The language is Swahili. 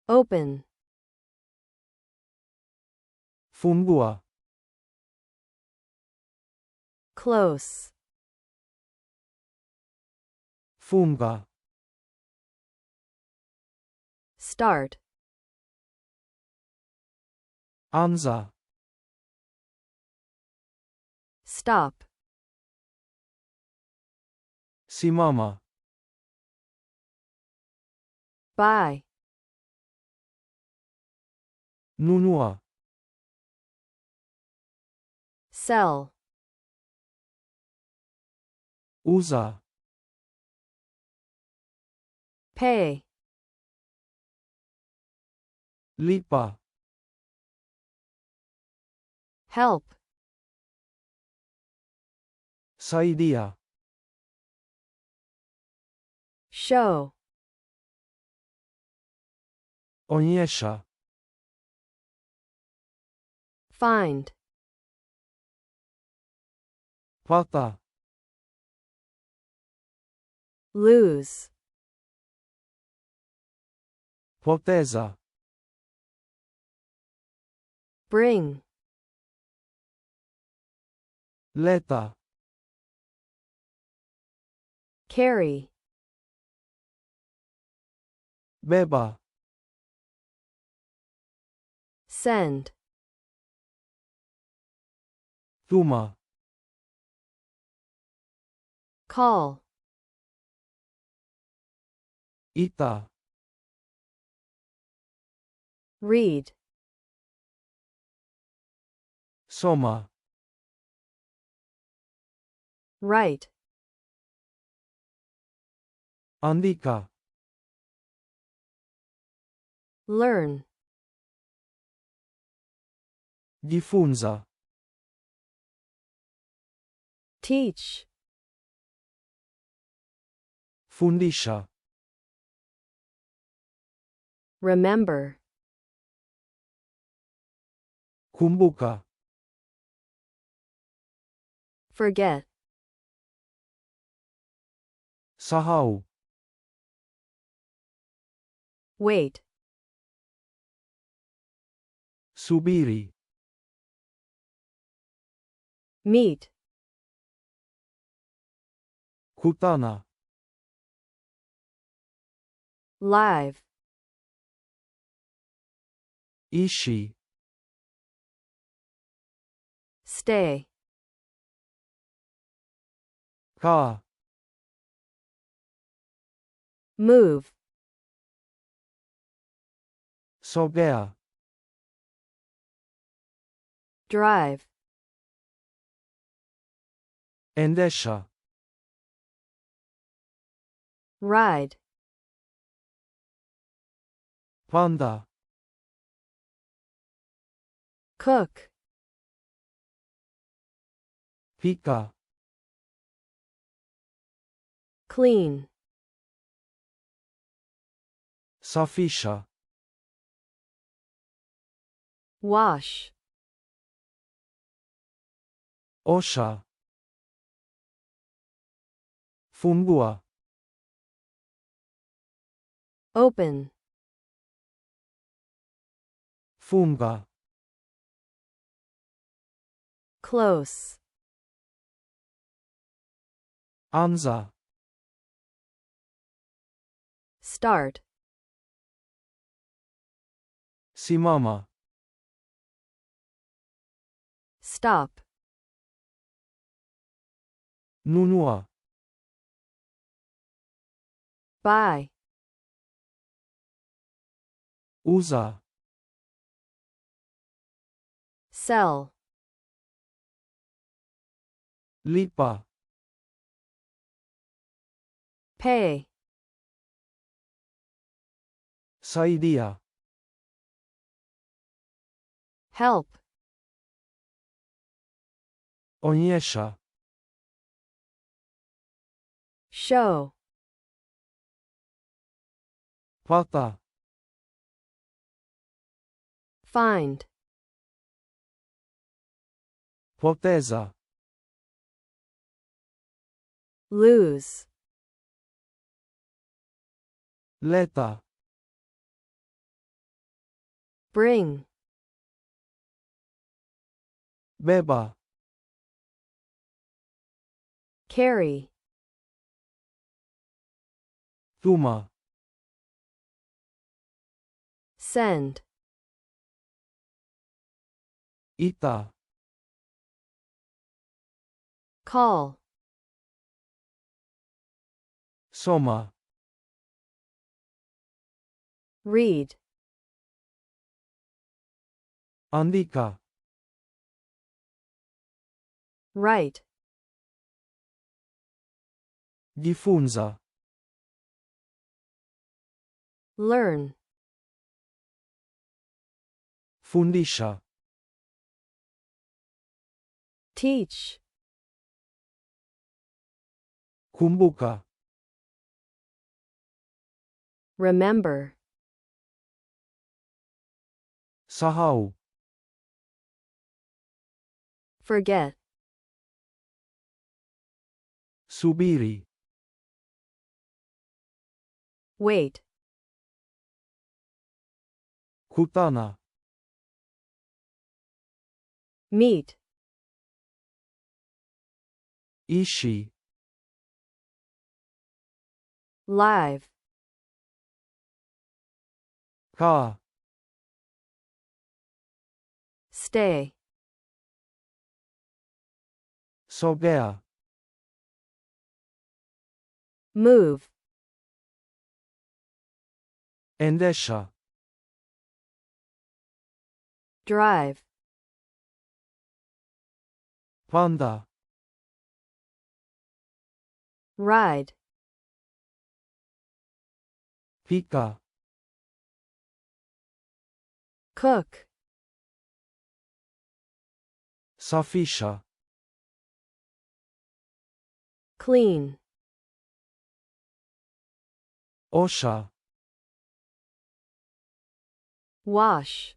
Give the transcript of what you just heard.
Open. Fungua. Close. Funga. Start. Anza. Stop. Simama. Buy. Nunua. Sell. Uza. Pay. Lipa. Help. Saidia. Show. Onyesha. Find. Pata. Lose. Poteza. Bring. Leta. Carry. Beba. Send. Tuma. Call. Ita. Read. Soma. Write. Andika. Learn. Jifunza. Teach. Fundisha. Remember. Kumbuka. Forget. Sahau. Wait. Subiri. Meet. Kutana. Live. Ishi. Stay. Kaa. Move. Sogea. Drive. Endesha. Ride. Panda. Cook. Pika. Clean. Safisha. Wash. Osha. Fungua. Open. Funga. Close. Anza. Start. Simama. Stop. Nunua. Buy. Uza. Sell. Lipa. Pay. Saidia. Help. Onyesha. Show. Pata. Find. Poteza. Lose. Leta. bring, beba, carry, tuma, send, ita, call, soma, read, andika, write, jifunza, learn, fundisha, teach, kumbuka, remember, sahau, forget, subiri, wait, kutana, meet, ishi, live, kaa, stay, sogea, move, endesha, drive, panda, ride, pika, cook, safisha, clean, osha, wash,